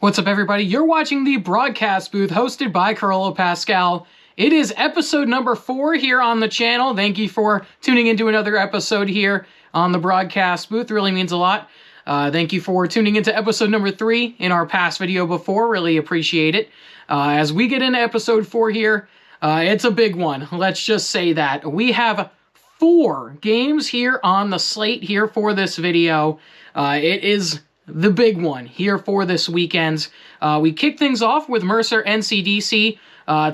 What's up, everybody? You're watching the broadcast booth hosted by Carolo Pascale. It is episode number 4 here on the channel. Thank you for tuning into another episode here on the broadcast booth. Really means a lot. Thank you for tuning into episode number 3 in our past video before. Really appreciate it. As we get into episode 4 here, it's a big one. Let's just say that. We have 4 games here on the slate here for this video. It is the big one here for this weekend. We kick things off with Mercer NCDC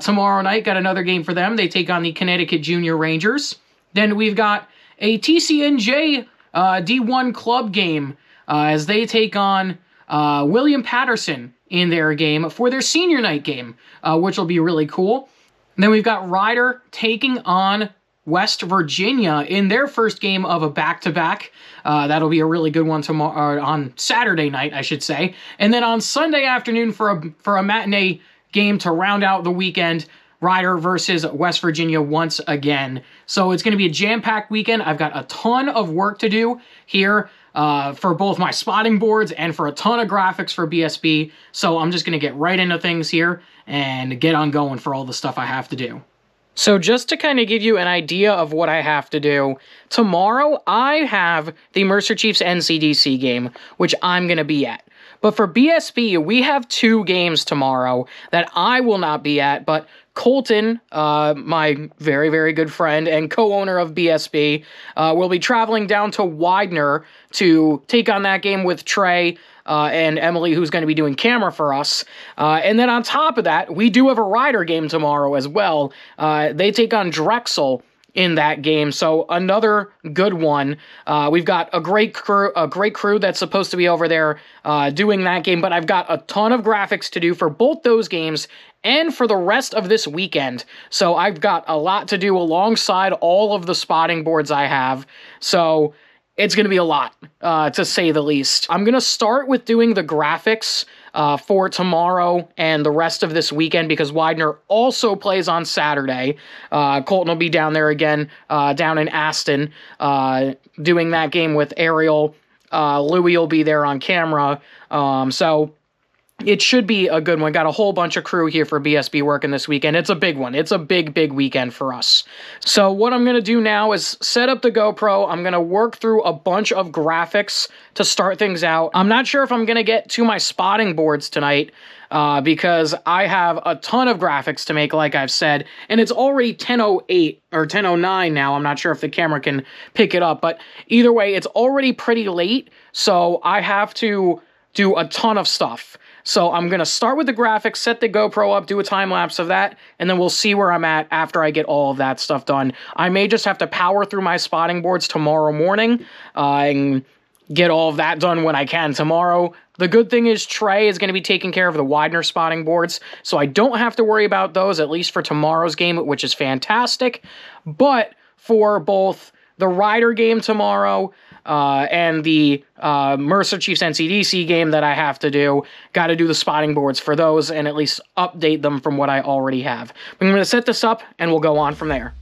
tomorrow night. Got another game for them. They take on the Connecticut Junior Rangers. Then we've got a TCNJ D1 club game as they take on William Patterson in their game for their senior night game, which will be really cool. And then we've got Ryder taking on West Virginia in their first game of a back-to-back. That'll be a really good one tomorrow, on Saturday night, I should say. And then on Sunday afternoon for a matinee game to round out the weekend, Ryder versus West Virginia once again. So it's going to be a jam-packed weekend. I've got a ton of work to do here for both my spotting boards and for a ton of graphics for BSB. So I'm just going to get right into things here and get on going for all the stuff I have to do. So just to kind of give you an idea of what I have to do, tomorrow I have the Mercer Chiefs NCDC game, which I'm going to be at. But for BSB, we have 2 games tomorrow that I will not be at, but Colton, my very, very good friend and co-owner of BSB, will be traveling down to Widener to take on that game with Trey and Emily, who's going to be doing camera for us. And then on top of that, we do have a Ryder game tomorrow as well. They take on Drexel in that game, so another good one. We've got a great crew that's supposed to be over there doing that game, but I've got a ton of graphics to do for both those games and for the rest of this weekend. So I've got a lot to do alongside all of the spotting boards I have. So it's going to be a lot, to say the least. I'm going to start with doing the graphics for tomorrow and the rest of this weekend because Widener also plays on Saturday. Colton will be down there again, down in Aston, doing that game with Ariel. Louie will be there on camera. So it should be a good one. Got a whole bunch of crew here for BSB working this weekend. It's a big one. It's a big, big weekend for us. So what I'm going to do now is set up the GoPro. I'm going to work through a bunch of graphics to start things out. I'm not sure if I'm going to get to my spotting boards tonight because I have a ton of graphics to make, like I've said, and it's already 10:08 or 10:09 now. I'm not sure if the camera can pick it up, but either way, it's already pretty late, so I have to do a ton of stuff. So I'm going to start with the graphics, set the GoPro up, do a time-lapse of that, and then we'll see where I'm at after I get all of that stuff done. I may just have to power through my spotting boards tomorrow morning and get all of that done when I can tomorrow. The good thing is Trey is going to be taking care of the Widener spotting boards, so I don't have to worry about those, at least for tomorrow's game, which is fantastic. But for both the Ryder game tomorrow and the Mercer Chiefs NCDC game that I have to do, got to do the spotting boards for those and at least update them from what I already have. I'm going to set this up and we'll go on from there.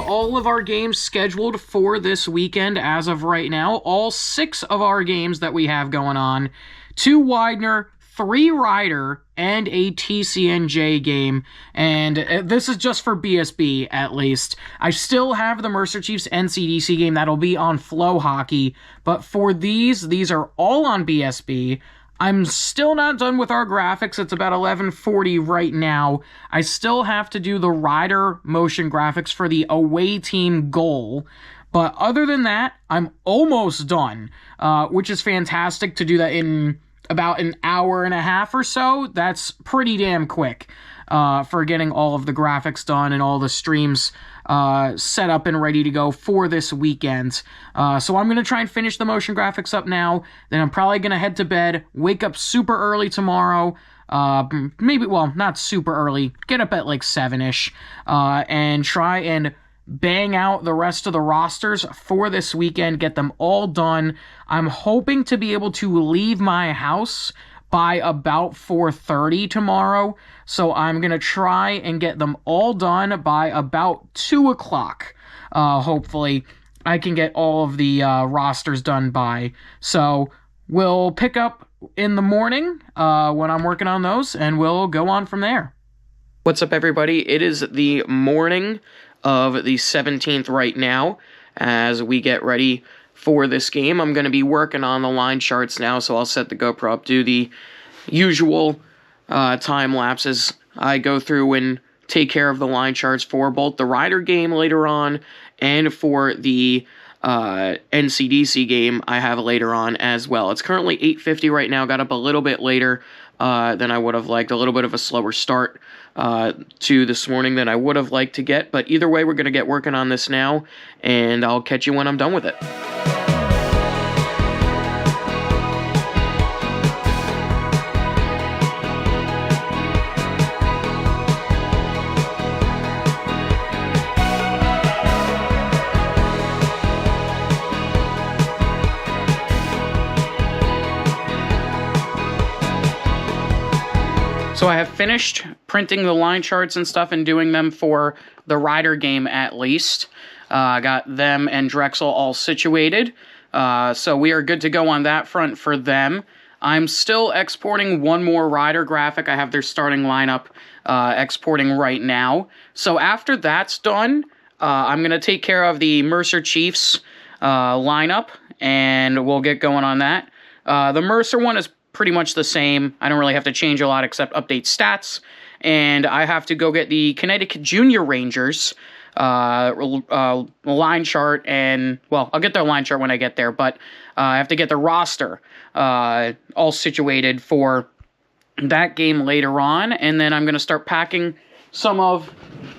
All of our games scheduled for this weekend as of right now. All 6 of our games that we have going on. 2 Widener, 3 Ryder, and a TCNJ game. And this is just for BSB, at least. I still have the Mercer Chiefs NCDC game that'll be on Flow Hockey. But for these are all on BSB. I'm still not done with our graphics. It's about 11:40 right now. I still have to do the Ryder motion graphics for the away team goal. But other than that, I'm almost done, which is fantastic to do that in about an hour and a half or so. That's pretty damn quick for getting all of the graphics done and all the streams set up and ready to go for this weekend. So I'm going to try and finish the motion graphics up now. Then I'm probably going to head to bed, wake up super early tomorrow. Maybe, well, not super early. Get up at like 7-ish and try and bang out the rest of the rosters for this weekend, get them all done. I'm hoping to be able to leave my house by about 4:30 tomorrow, so I'm going to try and get them all done by about 2 o'clock. Hopefully, I can get all of the rosters done by. So we'll pick up in the morning when I'm working on those, and we'll go on from there. What's up, everybody? It is the morning of the 17th right now as we get ready for this game. I'm going to be working on the line charts now, so I'll set the GoPro up, do the usual time lapses. I go through and take care of the line charts for both the Rider game later on and for the NCDC game I have later on as well. It's currently 8:50 right now, got up a little bit later than I would have liked, a little bit of a slower start to this morning than I would have liked to get, but either way, we're going to get working on this now, and I'll catch you when I'm done with it. So I have finished printing the line charts and stuff and doing them for the Rider game at least. I got them and Drexel all situated. So we are good to go on that front for them. I'm still exporting one more Rider graphic. I have their starting lineup exporting right now. So after that's done, I'm going to take care of the Mercer Chiefs lineup, and we'll get going on that. The Mercer one is pretty much the same. I don't really have to change a lot except update stats. And I have to go get the Connecticut Junior Rangers line chart, and, well, I'll get their line chart when I get there, but I have to get the roster all situated for that game later on, and then I'm going to start packing some of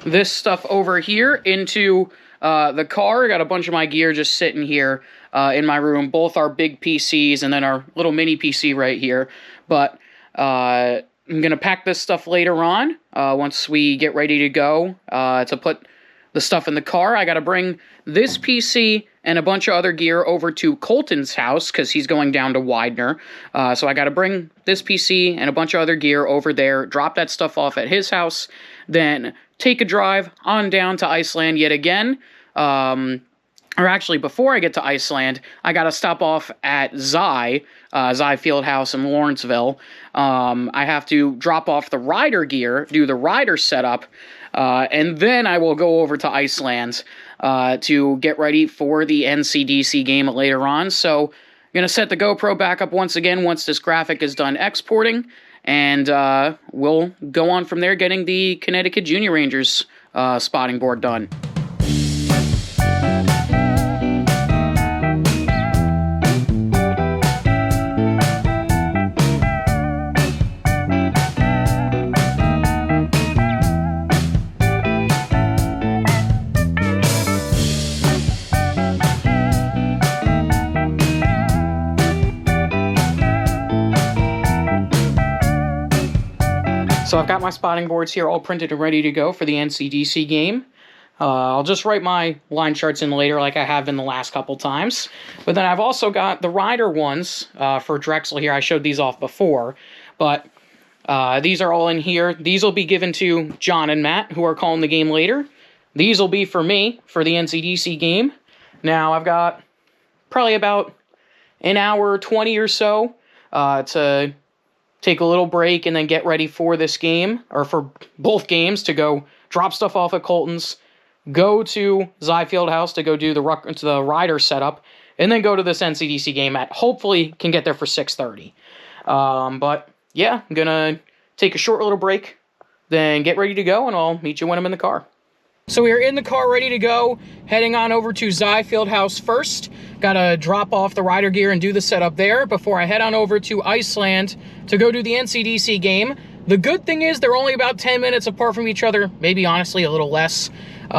this stuff over here into the car. I got a bunch of my gear just sitting here in my room, both our big PCs and then our little mini PC right here. But I'm going to pack this stuff later on once we get ready to go to put the stuff in the car. I got to bring this PC and a bunch of other gear over to Colton's house because he's going down to Widener. So I got to bring this PC and a bunch of other gear over there, drop that stuff off at his house, then take a drive on down to Iceland yet again. Or actually, before I get to Iceland, I got to stop off at Zai Fieldhouse in Lawrenceville. I have to drop off the Rider gear, do the Rider setup, and then I will go over to Iceland to get ready for the NCDC game later on. So I'm going to set the GoPro back up once again once this graphic is done exporting, and we'll go on from there getting the Connecticut Junior Rangers spotting board done. So I've got my spotting boards here all printed and ready to go for the NCDC game. I'll just write my line charts in later like I have in the last couple times. But then I've also got the Rider ones for Drexel here. I showed these off before. But these are all in here. These will be given to John and Matt, who are calling the game later. These will be for me for the NCDC game. Now I've got probably about an hour 20 or so to take a little break and then get ready for this game, or for both games, to go drop stuff off at Colton's, go to Zai Fieldhouse to go do the Rider setup, and then go to this NCDC game at, hopefully, can get there for 6:30. But, yeah, I'm going to take a short little break, then get ready to go, and I'll meet you when I'm in the car. So we are in the car ready to go, heading on over to Zai Fieldhouse first. Got to drop off the Rider gear and do the setup there before I head on over to Iceland to go do the NCDC game. The good thing is they're only about 10 minutes apart from each other, maybe honestly a little less. So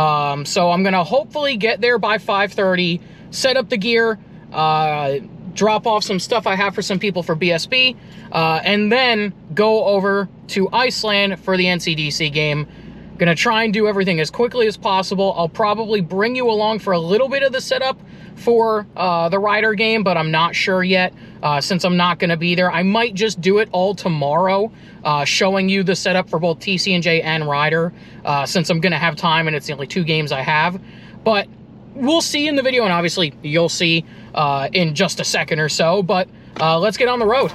I'm going to hopefully get there by 5:30, set up the gear, drop off some stuff I have for some people for BSB, and then go over to Iceland for the NCDC game. Going to try and do everything as quickly as possible. I'll probably bring you along for a little bit of the setup for the Ryder game, but I'm not sure yet since I'm not going to be there. I might just do it all tomorrow, showing you the setup for both TCNJ and Ryder, since I'm going to have time and it's the only 2 games I have. But we'll see in the video, and obviously you'll see in just a second or so, but let's get on the road.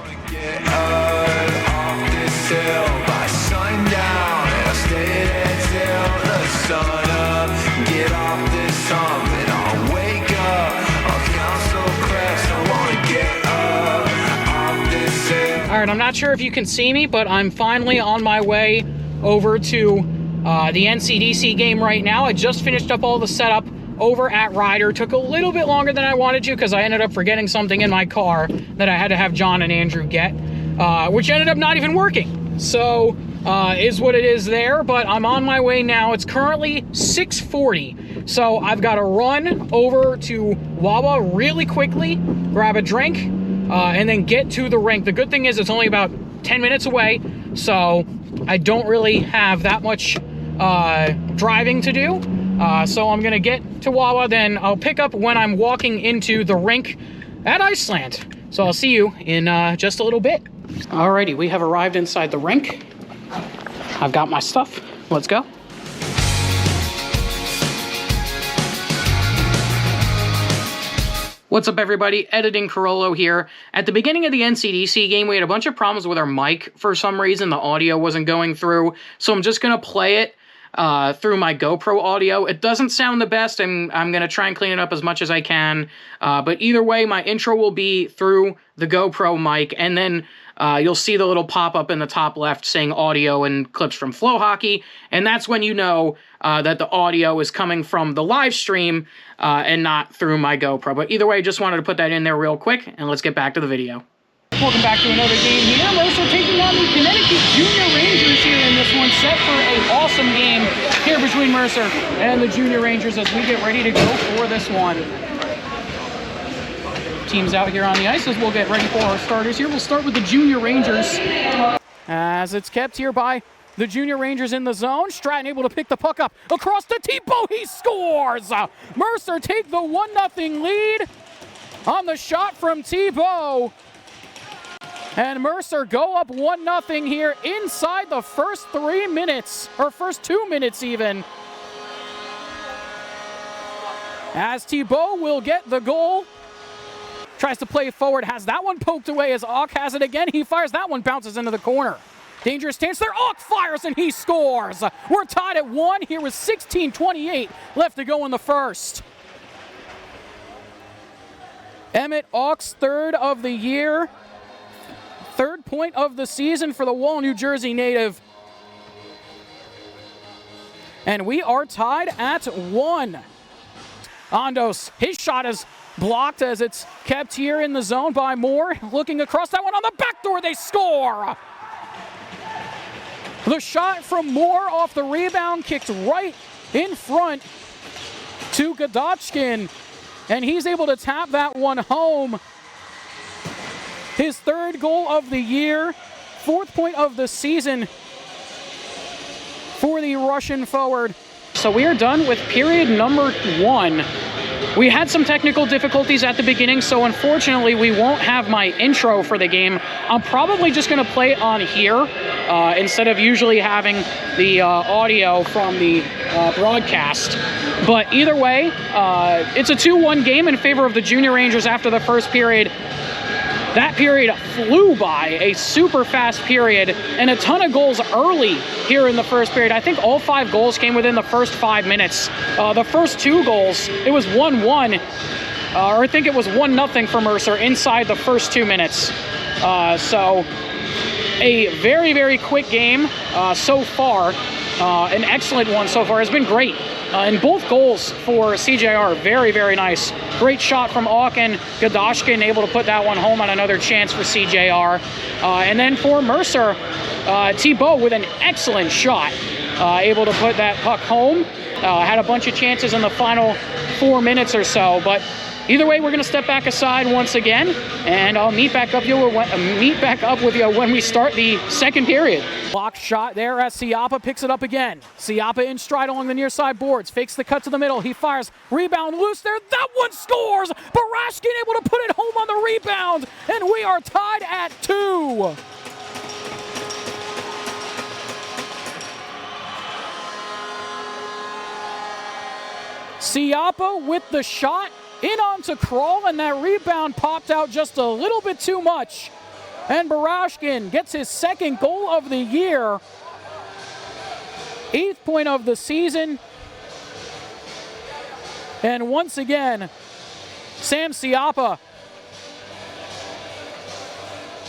All right, I'm not sure if you can see me, but I'm finally on my way over to the NCDC game right now. I just finished up all the setup over at Ryder. Took a little bit longer than I wanted to because I ended up forgetting something in my car that I had to have John and Andrew get, which ended up not even working. So, is what it is there, but I'm on my way now. It's currently 6:40, so I've got to run over to Wawa really quickly, grab a drink, and then get to the rink. The good thing is it's only about 10 minutes away, so I don't really have that much driving to do. So I'm going to get to Wawa, then I'll pick up when I'm walking into the rink at Iceland. So I'll see you in just a little bit. Alrighty, we have arrived inside the rink. I've got my stuff. Let's go. What's up, everybody? Editing Carolo here. At the beginning of the NCDC game, we had a bunch of problems with our mic. For some reason, the audio wasn't going through, so I'm just going to play it through my GoPro audio. It doesn't sound the best, and I'm going to try and clean it up as much as I can. But either way, my intro will be through the GoPro mic, and then you'll see the little pop-up in the top left saying audio and clips from Flow Hockey, and that's when you know that the audio is coming from the live stream and not through my GoPro. But either way, just wanted to put that in there real quick, and let's get back to the video. Welcome back to another game here. Mercer taking on the Connecticut Junior Rangers here in this one, set for an awesome game here between Mercer and the Junior Rangers as we get ready to go for this one. Teams out here on the ice as we'll get ready for our starters here. We'll start with the Junior Rangers as it's kept here by the Junior Rangers in the zone. Stratton able to pick the puck up across the T-Bow. He scores! Mercer take the 1-0 lead on the shot from T-Bow. And Mercer go up 1-0 here inside the first 3 minutes, or first 2 minutes even. As T-Bow will get the goal. Tries to play forward, has that one poked away as Auk has it again. He fires that one, bounces into the corner. Dangerous stance there, Auk fires and he scores. We're tied at 1 here with 16:28 left to go in the first. Emmett Auk's third of the year. Third point of the season for the Wall, New Jersey native. And we are tied at 1. Ondos, his shot is blocked as it's kept here in the zone by Moore. Looking across that one on the back door, they score! The shot from Moore off the rebound kicked right in front to Godotchkin, and he's able to tap that one home. His third goal of the year, 4th point of the season for the Russian forward. So we are done with period number 1. We had some technical difficulties at the beginning, so unfortunately we won't have my intro for the game. I'm probably just going to play it on here instead of usually having the audio from the broadcast. But either way, it's a 2-1 game in favor of the Junior Rangers after the first period. That period flew by, a super fast period, and a ton of goals early here in the first period. I think all 5 goals came within the first 5 minutes. The first 2 goals, it was 1-1, or I think it was 1-0 for Mercer inside the first 2 minutes. So a very, very quick game so far. An excellent one so far. It's been great. And both goals for CJR, very, very nice. Great shot from Auk and Godotchkin, able to put that one home on another chance for CJR. And then for Mercer, T-Bow with an excellent shot, able to put that puck home. Had a bunch of chances in the final 4 minutes or so, but either way, we're going to step back aside once again, and I'll meet back up with you when we start the second period. Block shot there as Siapa picks it up again. Siapa in stride along the near side boards, fakes the cut to the middle. He fires, rebound loose there. That one scores. Barashkin able to put it home on the rebound, and we are tied at 2. Siapa with the shot, in onto Crawl, and that rebound popped out just a little bit too much. And Barashkin gets his second goal of the year. 8th point of the season. And once again, Sam Siapa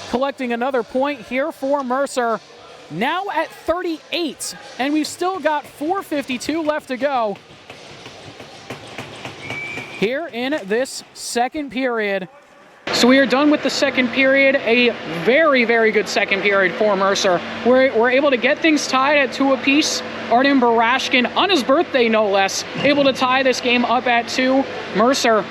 collecting another point here for Mercer. Now at 38, and we've still got 4:52 left to go here in this second period. So we are done with the second period. A very, very good second period for Mercer. We're able to get things tied at 2 apiece. Artem Barashkin, on his birthday no less, able to tie this game up at 2. Mercer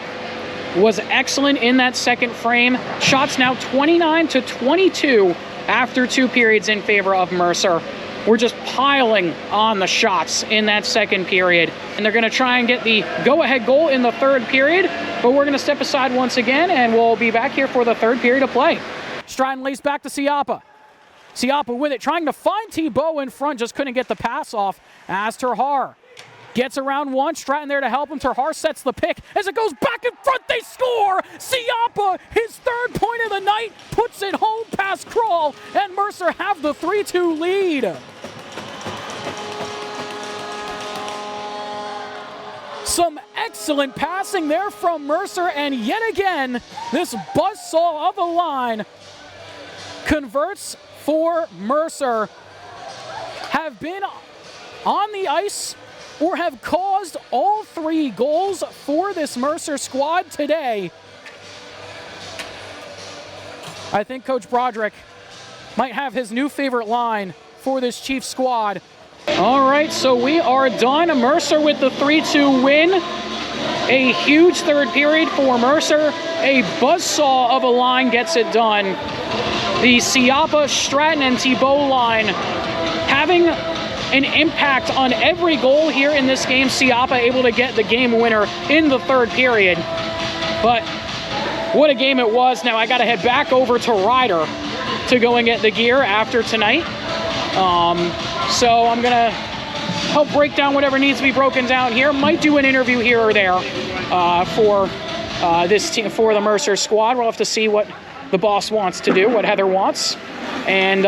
was excellent in that second frame. Shots now 29-22 after 2 periods in favor of Mercer. We're just piling on the shots in that second period. And they're going to try and get the go-ahead goal in the third period. But we're going to step aside once again, and we'll be back here for the third period of play. Stratton lays back to Siapa. Siapa with it, trying to find Thibault in front, just couldn't get the pass off. As Terhar gets around one, Stratton there to help him. Terhar sets the pick. As it goes back in front, they score! Siapa, his 3rd point of the night, puts it home past Crawl, and Mercer have the 3-2 lead. Some excellent passing there from Mercer, and yet again, this buzzsaw of a line converts for Mercer. Have been on the ice or have caused all 3 goals for this Mercer squad today. I think Coach Broderick might have his new favorite line for this Chiefs squad. All right, so we are done. Mercer with the 3-2 win. A huge third period for Mercer. A buzzsaw of a line gets it done. The Siapa, Stratton, and Thibault line having an impact on every goal here in this game. Siapa able to get the game winner in the third period. But what a game it was. Now I got to head back over to Ryder to go and get the gear after tonight. So I'm going to help break down whatever needs to be broken down here. Might do an interview here or there for this team, for the Mercer squad. We'll have to see what the boss wants to do, what Heather wants. And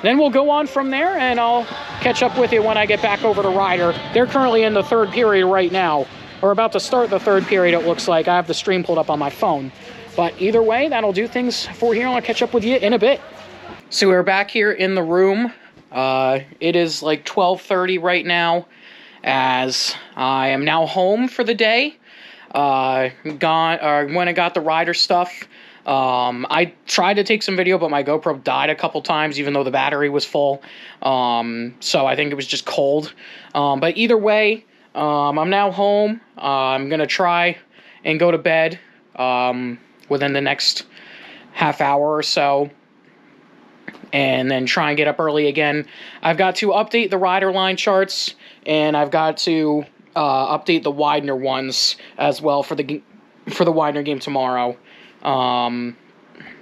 then we'll go on from there, and I'll catch up with you when I get back over to Ryder. They're currently in the third period right now, or about to start the third period, it looks like. I have the stream pulled up on my phone. But either way, that'll do things for here. I'll catch up with you in a bit. So we're back here in the room. It is like 12:30 right now, as I am now home for the day. When I got the Ryder stuff, I tried to take some video, but my GoPro died a couple times, even though the battery was full. So I think it was just cold. But either way, I'm now home. I'm going to try and go to bed within the next half hour or so, and then try and get up early again. I've got to update the Ryder line charts, and I've got to update the Widener ones as well for the Widener game tomorrow.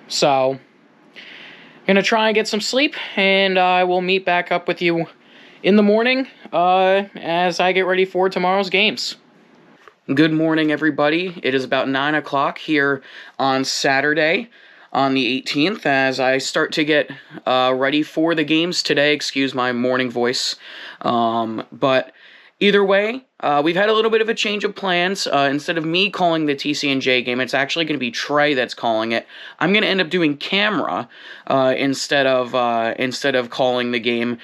So gonna try and get some sleep, and I will meet back up with you in the morning as I get ready for tomorrow's games. Good morning, everybody. It is about 9 o'clock here on Saturday, on the 18th, as I start to get ready for the games today. Excuse my morning voice. But either way, we've had a little bit of a change of plans. Instead of me calling the TCNJ game, it's actually going to be Trey that's calling it. I'm going to end up doing camera instead of calling the game.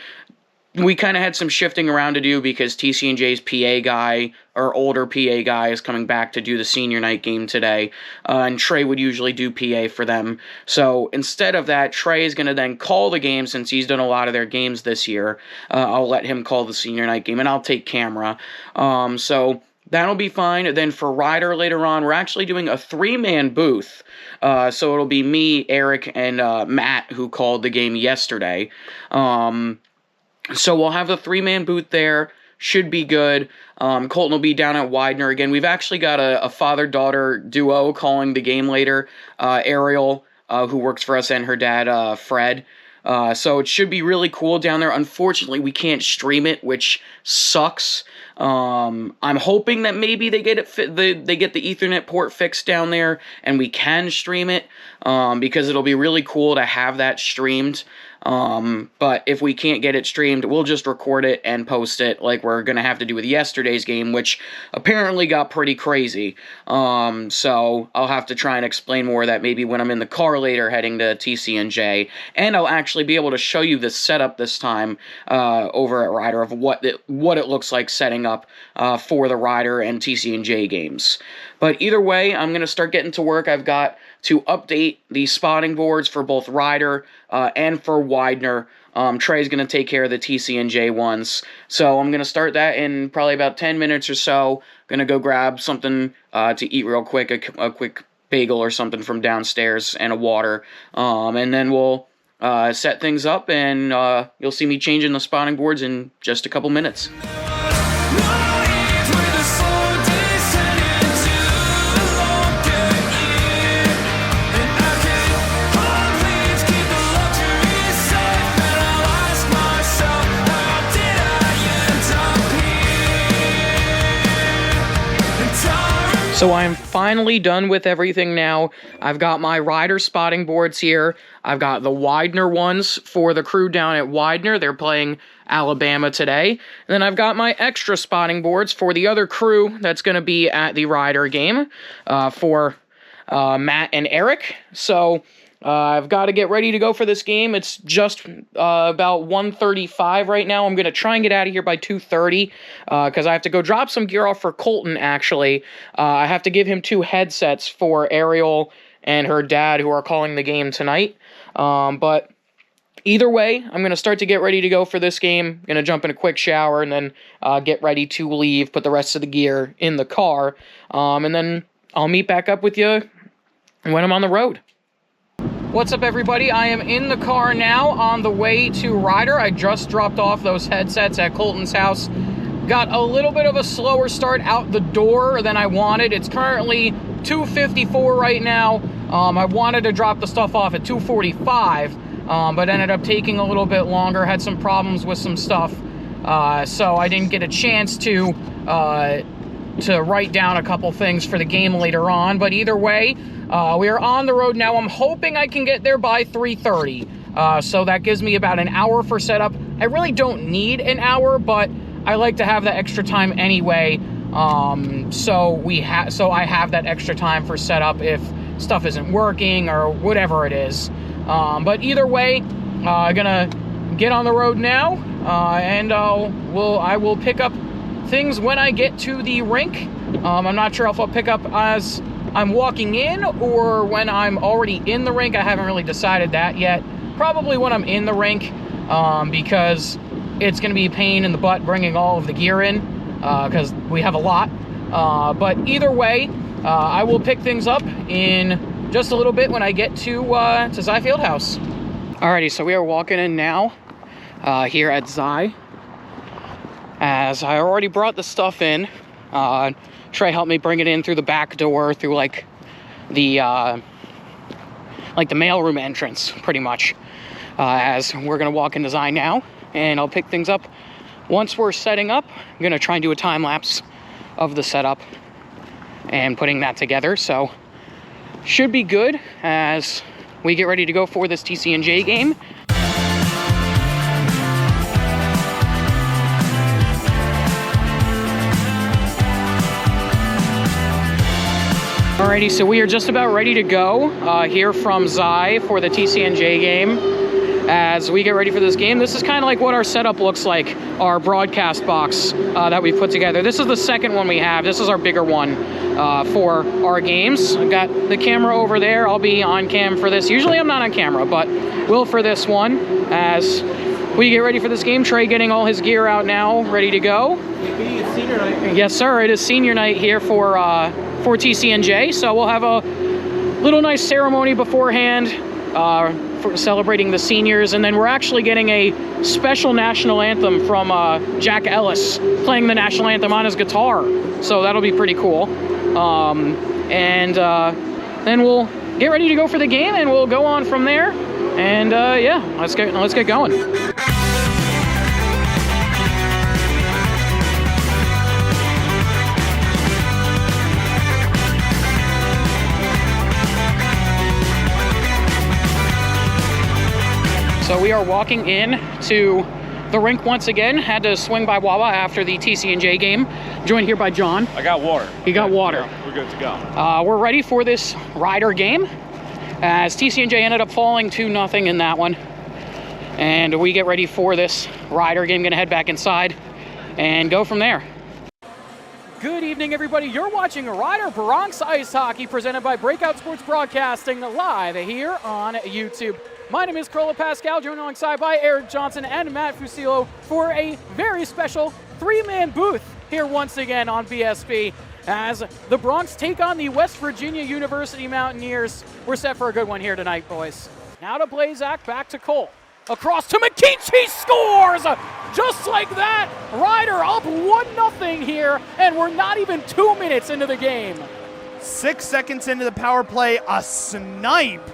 We kind of had some shifting around to do because TCNJ's PA guy, or older PA guy, is coming back to do the senior night game today, and Trey would usually do PA for them. So instead of that, Trey is going to then call the game since he's done a lot of their games this year. I'll let him call the senior night game, and I'll take camera. So that'll be fine. Then for Ryder later on, we're actually doing a 3-man booth. So it'll be me, Eric, and Matt, who called the game yesterday. So we'll have a 3-man booth there. Should be good. Colton will be down at Widener again. We've actually got a father-daughter duo calling the game later. Ariel, who works for us, and her dad, Fred. So it should be really cool down there. Unfortunately, we can't stream it, which sucks. I'm hoping that maybe they get they get the Ethernet port fixed down there, and we can stream it, because it'll be really cool to have that streamed. But if we can't get it streamed, we'll just record it and post it like we're gonna have to do with yesterday's game, which apparently got pretty crazy. So I'll have to try and explain more of that maybe when I'm in the car later heading to TCNJ, and I'll actually be able to show you the setup this time over at Ryder of what it looks like setting up for the Ryder and TCNJ games. But either way, I'm gonna start getting to work. I've got to update the spotting boards for both Ryder and for Widener. Trey's going to take care of the TCNJ ones. So I'm going to start that in probably about 10 minutes or so. Going to go grab something to eat real quick, a quick bagel or something from downstairs and a water. And then we'll set things up, and you'll see me changing the spotting boards in just a couple minutes. So I'm finally done with everything now. I've got my Ryder spotting boards here. I've got the Widener ones for the crew down at Widener. They're playing Alabama today. And then I've got my extra spotting boards for the other crew that's going to be at the Ryder game for Matt and Eric. So I've got to get ready to go for this game. It's just about 1:35 right now. I'm going to try and get out of here by 2:30 because I have to go drop some gear off for Colton, actually. I have to give him 2 headsets for Ariel and her dad, who are calling the game tonight. But either way, I'm going to start to get ready to go for this game. I'm going to jump in a quick shower and then get ready to leave, put the rest of the gear in the car. And then I'll meet back up with you when I'm on the road. What's up, everybody? I am in the car now on the way to Ryder. I just dropped off those headsets at Colton's house. Got a little bit of a slower start out the door than I wanted. It's currently 2:54 right now. I wanted to drop the stuff off at 2:45, but ended up taking a little bit longer. Had some problems with some stuff, so I didn't get a chance to write down a couple things for the game later on. But either way, we are on the road now. I'm hoping I can get there by 3:30. So that gives me about an hour for setup. I really don't need an hour, but I like to have that extra time anyway. So I have that extra time for setup if stuff isn't working or whatever it is. But either way, I'm gonna get on the road now, and I will pick up things when I get to the rink. I'm not sure if I'll pick up as I'm walking in or when I'm already in the rink. I haven't really decided that yet. Probably when I'm in the rink, because it's going to be a pain in the butt bringing all of the gear in, because we have a lot. But either way, I will pick things up in just a little bit when I get to Zy Fieldhouse. Alrighty, so we are walking in now here at Zy. As I already brought the stuff in. Trey helped me bring it in through the back door, through like the mailroom entrance, pretty much. As we're gonna walk into Zy now, and I'll pick things up once we're setting up. I'm gonna try and do a time lapse of the setup and putting that together. So should be good as we get ready to go for this TCNJ game. Alrighty, so we are just about ready to go here from Zy for the TCNJ game. As we get ready for this game, this is kind of like what our setup looks like, our broadcast box that we put together. This is the second one we have. This is our bigger one for our games. I've got the camera over there. I'll be on cam for this. Usually I'm not on camera, but will for this one. As we get ready for this game, Trey getting all his gear out now, ready to go. senior night. Yes, sir. It is senior night here for TCNJ. So we'll have a little nice ceremony beforehand for celebrating the seniors, and then we're actually getting a special national anthem from Jack Ellis playing the national anthem on his guitar. So that'll be pretty cool. And then we'll get ready to go for the game, and we'll go on from there. And yeah, let's get going. So we are walking in to the rink once again. Had to swing by Wawa after the TCNJ game. Joined here by John. I got water. He got water. Yeah, we're good to go. We're ready for this Rider game, as TCNJ ended up falling 2-0 in that one. And we get ready for this Rider game. Gonna head back inside and go from there. Good evening, everybody. You're watching Rider Bronx Ice Hockey presented by Breakout Sports Broadcasting live here on YouTube. My name is Carolo Pascale, joined alongside by Eric Johnson and Matt Fusillo for a very special three-man booth here once again on BSB as the Bronx take on the West Virginia University Mountaineers. We're set for a good one here tonight, boys. Now to Blazak, back to Cole. Across to McKeach, he scores! Just like that, Rider up 1-0 here, and we're not even 2 minutes into the game. 6 seconds into the power play, a snipe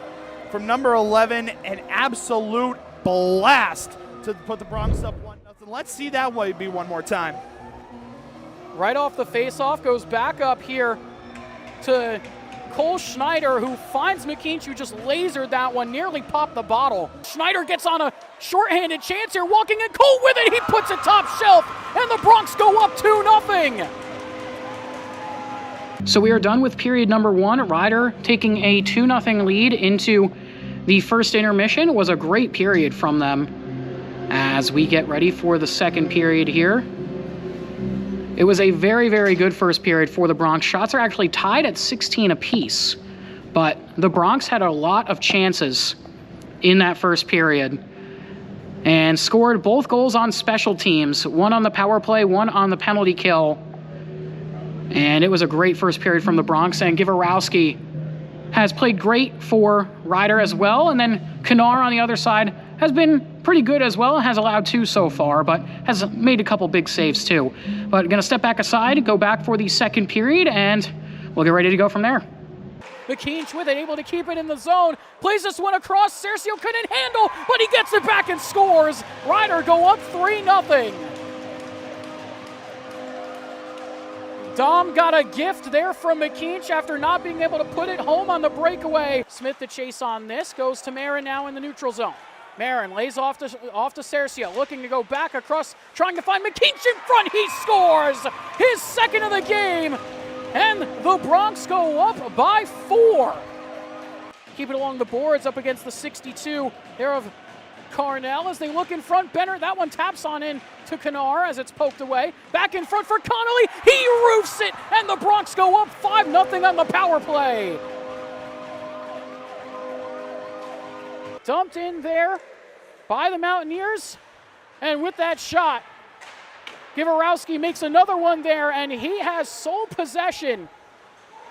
from number 11, an absolute blast to put the Bronx up 1-0. Let's see that be one more time. Right off the face-off, goes back up here to Cole Schneider, who finds McKeach, who just lasered that one, nearly popped the bottle. Schneider gets on a shorthanded chance here, walking in, Cole with it, he puts it top shelf, and the Bronx go up 2-0. So we are done with period number 1. Rider taking a 2-0 lead into the first intermission. It was a great period from them as we get ready for the second period here. It was a very, very good first period for the Bronx. Shots are actually tied at 16 apiece, but the Bronx had a lot of chances in that first period and scored both goals on special teams, one on the power play, one on the penalty kill. And it was a great first period from the Bronx, and Givarowski has played great for Rider as well. And then Kanar on the other side has been pretty good as well, has allowed 2 so far, but has made a couple big saves too. But gonna step back aside, go back for the second period, and we'll get ready to go from there. McKeach with it, able to keep it in the zone, plays this one across, Cercio couldn't handle, but he gets it back and scores. Rider go up 3-0. Dom got a gift there from McKeach after not being able to put it home on the breakaway. Smith the chase on this, goes to Marin now in the neutral zone. Marin lays off to Cercio, looking to go back across, trying to find McKeach in front. He scores his second of the game, and the Bronx go up by 4. Keep it along the boards up against the 62 there of Carnell as they look in front. Benner, that one taps on in to Kanar as it's poked away. Back in front for Connolly. He roofs it, and the Bronx go up 5-0 on the power play. Dumped in there by the Mountaineers, and with that shot, Givarowski makes another one there, and he has sole possession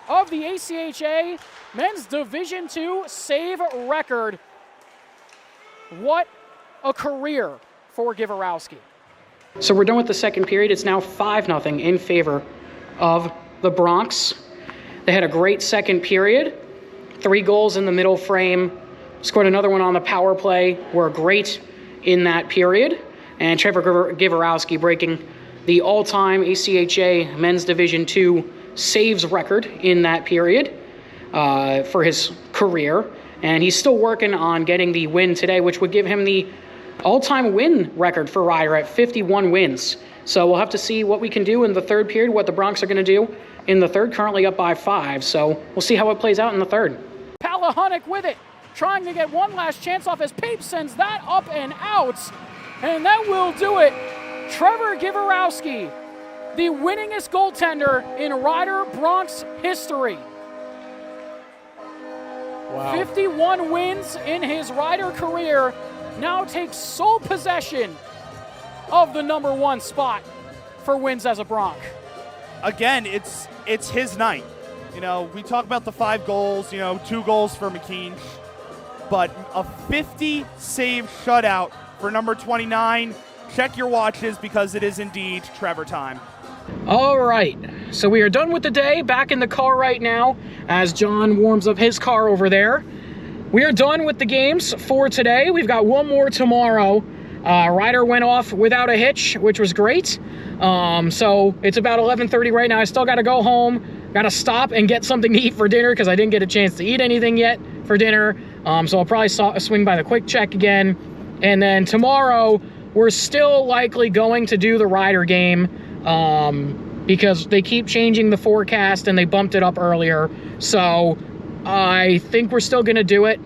of the ACHA Men's Division II save record. What a career for Givarowski. So we're done with the second period. It's now 5-0 in favor of the Bronx. They had a great second period. 3 goals in the middle frame. Scored another one on the power play. Were great in that period. And Trevor Givarowski breaking the all-time ACHA Men's Division II saves record in that period for his career. And he's still working on getting the win today, which would give him the all-time win record for Rider at 51 wins. So we'll have to see what we can do in the third period, what the Bronx are going to do in the third, currently up by 5. So we'll see how it plays out in the third. Palahonic with it, trying to get one last chance off as Pape sends that up and out. And that will do it. Trevor Givarowski, the winningest goaltender in Rider Bronx history. Wow. 51 wins in his Rider career, now takes sole possession of the #1 spot for wins as a Bronc? Again, it's his night. You know, we talk about the 5 goals, 2 goals for McKean, but a 50-save shutout for number 29. Check your watches because it is indeed Trevor time. All right, so we are done with the day, back in the car right now as John warms up his car over there. We are done with the games for today. We've got one more tomorrow. Ryder went off without a hitch, which was great. So it's about 11:30 right now. I still got to go home. Got to stop and get something to eat for dinner because I didn't get a chance to eat anything yet for dinner. So I'll probably swing by the Quick Check again. And then tomorrow, we're still likely going to do the Ryder game because they keep changing the forecast and they bumped it up earlier. So I think we're still going to do it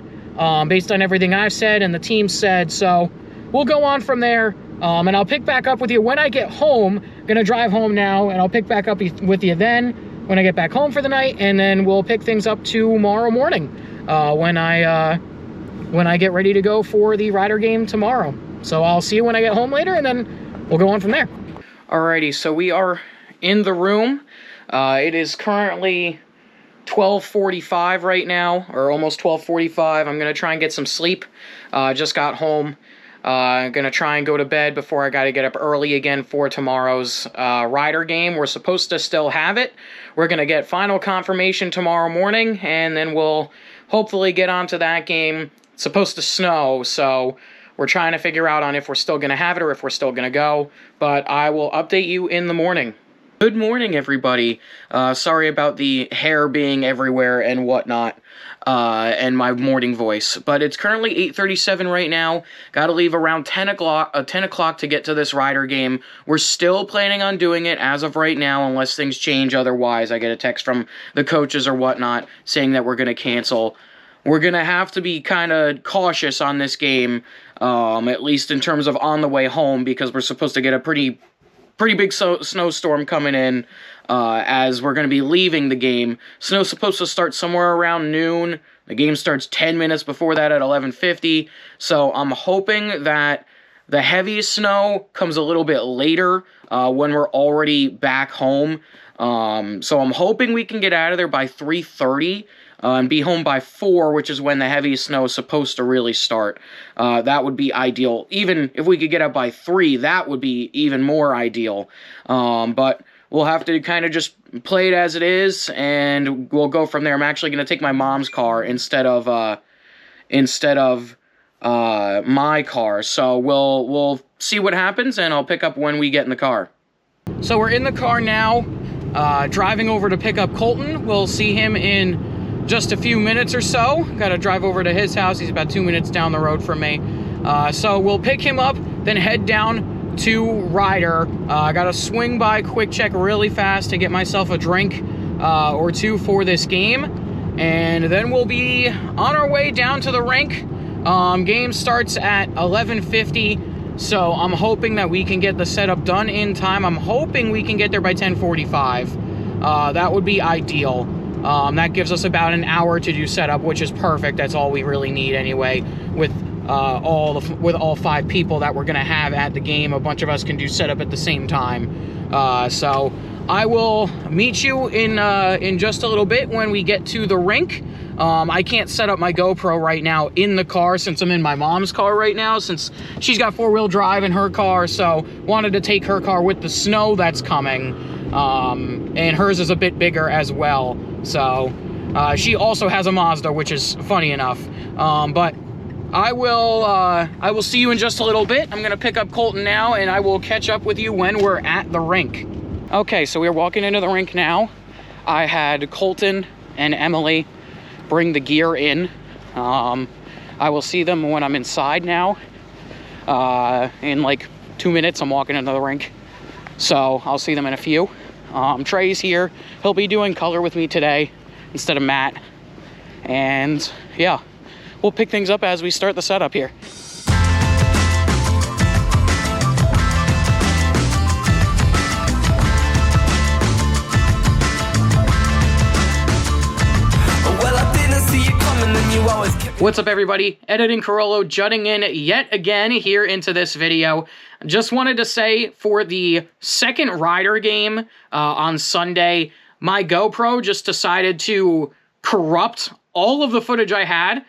based on everything I've said and the team said. So we'll go on from there, and I'll pick back up with you when I get home. I'm going to drive home now, and I'll pick back up with you then when I get back home for the night, and then we'll pick things up tomorrow morning when I get ready to go for the Ryder game tomorrow. So I'll see you when I get home later, and then we'll go on from there. Alrighty, so we are in the room. It is currently 12:45 right now, or almost 12:45. I'm going to try and get some sleep. Just got home. I'm going to try and go to bed before I got to get up early again for tomorrow's Ryder game. We're supposed to still have it. We're going to get final confirmation tomorrow morning, and then we'll hopefully get onto that game. It's supposed to snow, so we're trying to figure out on if we're still going to have it or if we're still going to go. But I will update you in the morning. Good morning, everybody. Sorry about the hair being everywhere and whatnot, and my morning voice. But it's currently 8:37 right now. Got to leave around 10 o'clock to get to this Ryder game. We're still planning on doing it as of right now, unless things change otherwise. I get a text from the coaches or whatnot saying that we're going to cancel. We're going to have to be kind of cautious on this game, at least in terms of on the way home, because we're supposed to get a pretty big snowstorm coming in as we're going to be leaving the game. Snow's supposed to start somewhere around noon. The game starts 10 minutes before that at 11:50. So I'm hoping that the heaviest snow comes a little bit later when we're already back home. So I'm hoping we can get out of there by 3:30. And be home by 4, which is when the heaviest snow is supposed to really start. That would be ideal. Even if we could get up by 3, that would be even more ideal. But we'll have to kind of just play it as it is, and we'll go from there. I'm actually going to take my mom's car instead of my car. So we'll see what happens, and I'll pick up when we get in the car. So we're in the car now, driving over to pick up Colton. We'll see him in just a few minutes or so. Got to drive over to his house. He's about 2 minutes down the road from me. So we'll pick him up, then head down to Ryder. I got to swing by Quick Check really fast to get myself a drink or two for this game. And then we'll be on our way down to the rink. Game starts at 11:50. So I'm hoping that we can get the setup done in time. I'm hoping we can get there by 10:45. That would be ideal. That gives us about an hour to do setup, which is perfect. That's all we really need anyway. With all 5 people that we're gonna have at the game, a bunch of us can do setup at the same time. So I will meet you in just a little bit when we get to the rink. I can't set up my GoPro right now in the car since I'm in my mom's car right now, since she's got 4-wheel drive in her car. So wanted to take her car with the snow that's coming. And hers is a bit bigger as well. So she also has a Mazda, which is funny enough. But I will see you in just a little bit. I'm gonna pick up Colton now, and I will catch up with you when we're at the rink. Okay, so we're walking into the rink now. I had Colton and Emily bring the gear in. I will see them when I'm inside now. In like 2 minutes, I'm walking into the rink. So I'll see them in a few. Trey's here. He'll be doing color with me today instead of Matt. And yeah, we'll pick things up as we start the setup here. What's up, everybody? Editing Carolo jutting in yet again here into this video. Just wanted to say for the second Ryder game on Sunday, my GoPro just decided to corrupt all of the footage I had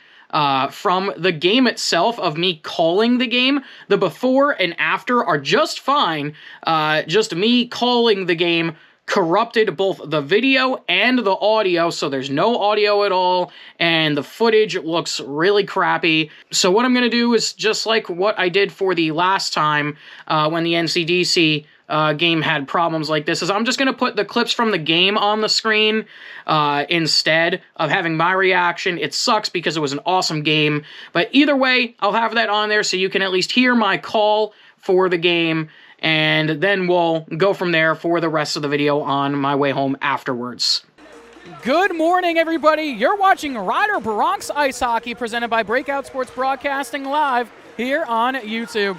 from the game itself of me calling the game. The before and after are just fine. Just me calling the game corrupted both the video and the audio, so there's no audio at all, and the footage looks really crappy. So what I'm going to do is just like what I did for the last time when the NCDC game had problems like this, is I'm just going to put the clips from the game on the screen instead of having my reaction. It sucks because it was an awesome game, but either way, I'll have that on there so you can at least hear my call for the game, and then we'll go from there for the rest of the video on my way home afterwards. Good morning, everybody. You're watching Ryder Bronx Ice Hockey presented by Breakout Sports Broadcasting live here on YouTube.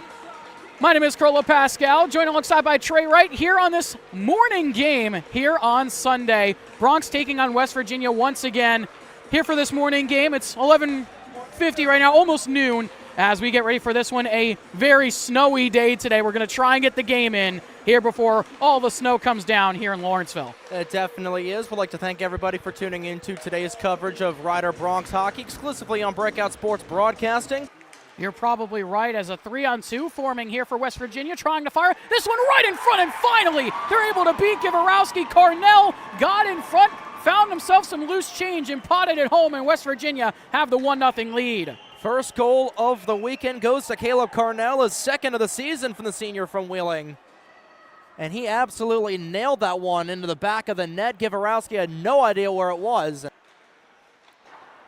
My name is Carolo Pascale, joined alongside by Trey Wright here on this morning game here on Sunday. Bronx taking on West Virginia once again. Here for this morning game, it's 11:50 right now, almost noon, as we get ready for this one. A very snowy day today. We're going to try and get the game in here before all the snow comes down here in Lawrenceville. It definitely is. We'd like to thank everybody for tuning in to today's coverage of Ryder Bronx Hockey, exclusively on Breakout Sports Broadcasting. You're probably right, as a 3-on-2 forming here for West Virginia, trying to fire this one right in front, and finally they're able to beat Givarowski. Carnell got in front, found himself some loose change and potted it home, and West Virginia have the 1-0 lead. First goal of the weekend goes to Caleb Carnell, his second of the season from the senior from Wheeling. And he absolutely nailed that one into the back of the net. Givarowski had no idea where it was.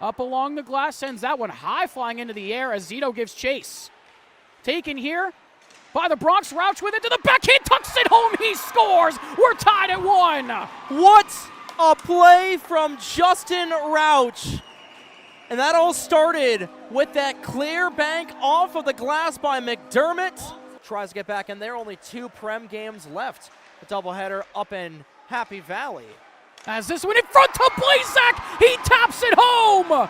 Up along the glass, sends that one high flying into the air as Zito gives chase. Taken here by the Bronx. Rouch with it to the backhand, tucks it home, he scores! We're tied at 1. What a play from Justin Rouch. And that all started with that clear bank off of the glass by McDermott. Tries to get back in there, only 2 Prem games left. A doubleheader up in Happy Valley. As this one in front to Blazak, he taps it home!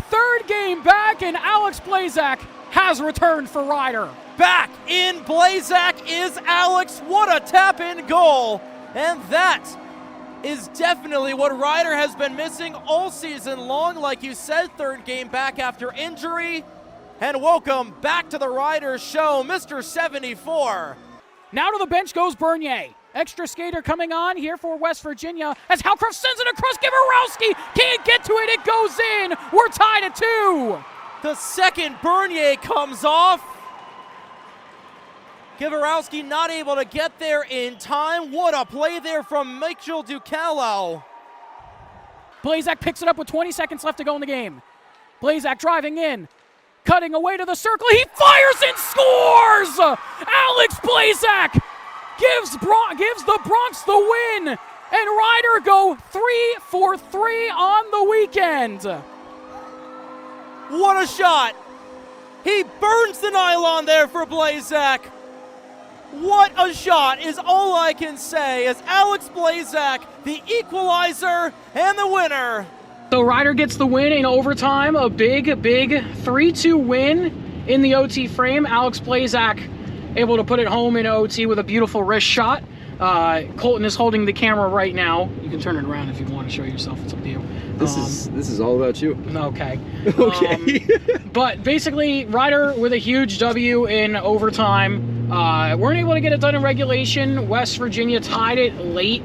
Third game back, and Alex Blazak has returned for Ryder. Back in Blazak is Alex. What a tap-in goal! And that is definitely what Ryder has been missing all season long. Like you said, third game back after injury. And welcome back to the Ryder show, Mr. 74. Now to the bench goes Bernier. Extra skater coming on here for West Virginia as Halcroft sends it across. Givarowski can't get to it. It goes in. We're tied at 2. The second Bernier comes off. Givarowski not able to get there in time. What a play there from Mitchell Ducalo. Blazak picks it up with 20 seconds left to go in the game. Blazak driving in, cutting away to the circle. He fires and scores! Alex Blazak gives the Bronx the win, and Ryder go 3 for 3 on the weekend. What a shot! He burns the nylon there for Blazak. What a shot is all I can say, as Alex Blazak, the equalizer and the winner. So Ryder gets the win in overtime, a big 3-2 win in the OT frame. Alex Blazak able to put it home in OT with a beautiful wrist shot. Colton is holding the camera right now. You can turn it around if you want to show yourself. It's up to you. This is all about you. Okay. Okay. But basically, Ryder with a huge W in overtime. Weren't able to get it done in regulation. West Virginia tied it late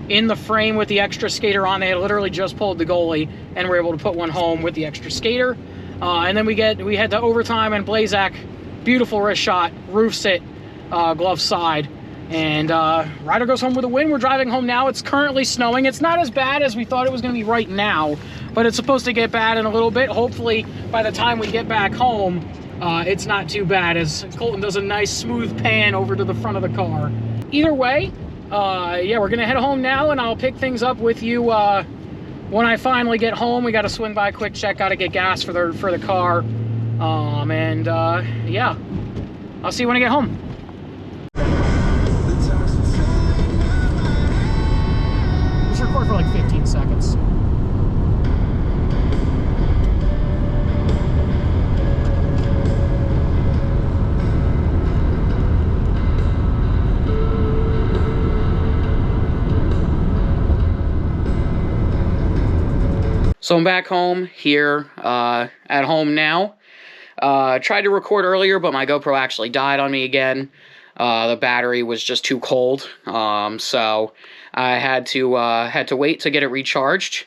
in the frame with the extra skater on. They had literally just pulled the goalie and were able to put one home with the extra skater. And then we head to overtime, and Blazak, beautiful wrist shot, roofs it, glove side. And Ryder goes home with a win. We're driving home now. It's currently snowing. It's not as bad as we thought it was going to be right now, but it's supposed to get bad in a little bit. Hopefully, by the time we get back home, it's not too bad, as Colton does a nice smooth pan over to the front of the car. Either way, yeah, we're going to head home now, and I'll pick things up with you when I finally get home. We got to swing by Quick Check, got to get gas for the car. Yeah, I'll see you when I get home. Record for like 15 seconds. So I'm back home here at home now. Tried to record earlier, but my GoPro actually died on me again. The battery was just too cold, so I had to wait to get it recharged.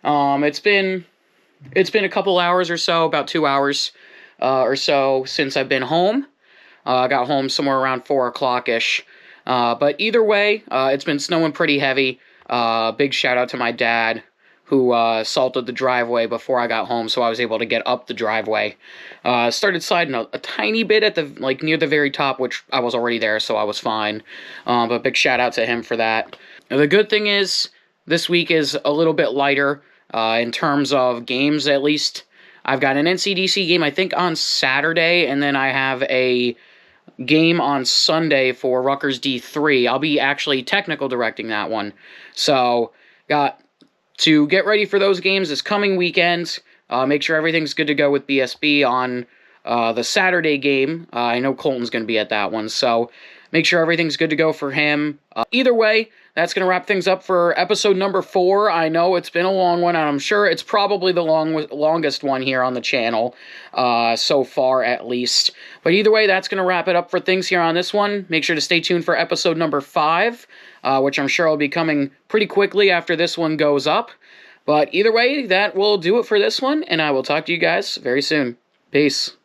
It's been a couple hours or so, about 2 hours or so since I've been home. I got home somewhere around 4 o'clock-ish. But either way, it's been snowing pretty heavy. Big shout out to my dad, who salted the driveway before I got home, so I was able to get up the driveway. Started sliding a tiny bit at the near the very top, which I was already there, so I was fine. But big shout out to him for that. Now, the good thing is, this week is a little bit lighter in terms of games, at least. I've got an NCDC game, I think, on Saturday, and then I have a game on Sunday for Rutgers D3. I'll be actually technical directing that one. So, got to get ready for those games this coming weekend. Make sure everything's good to go with BSB on the Saturday game. I know Colton's going to be at that one, so make sure everything's good to go for him. Either way, that's going to wrap things up for episode number 4. I know it's been a long one, and I'm sure it's probably the longest one here on the channel, so far at least. But either way, that's going to wrap it up for things here on this one. Make sure to stay tuned for episode number 5, which I'm sure will be coming pretty quickly after this one goes up. But either way, that will do it for this one, and I will talk to you guys very soon. Peace.